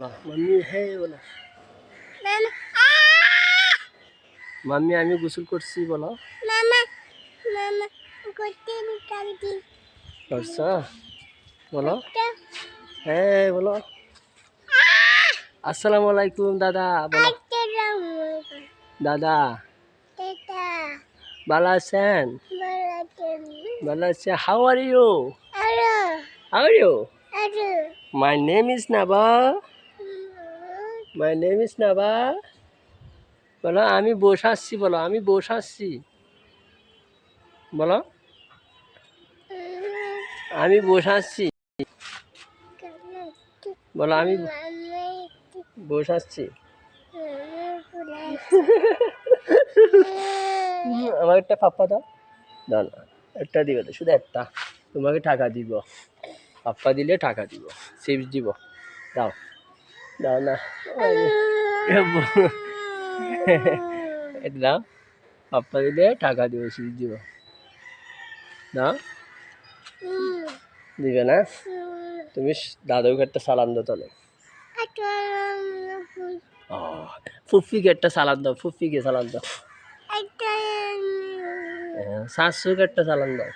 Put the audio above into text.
mummy है बोलो mummy আমি গোসল করছি বলো করছো বলো হ্যাঁ বলো আসসালামু আলাইকুম দাদা বলো দাদা ভালো আছেন ভালো আছেন how are you my name is Naba my name is Naba বলো আমি বসে আসছি বলো আমি বসে আসছি বলো আমি বসে আসছি বলো আমি বসে আসছি আমার একটা পাপ্পা দাও দাও না একটা দিবে তো শুধু একটা তোমাকে টাকা দিব পাপ্পা দিলে টাকা দিব চিপস দিব দাও দাও না এটা দাও পাপ্পা দিলে টাকা দিব চিপস দিব দাও দিবে না তুমি দাদুকে একটা সালাম দাও তাহলে ফুফিকে একটা সালাম দাও ফুফিকে সালাম দাও শাশুকে একটা সালাম দাও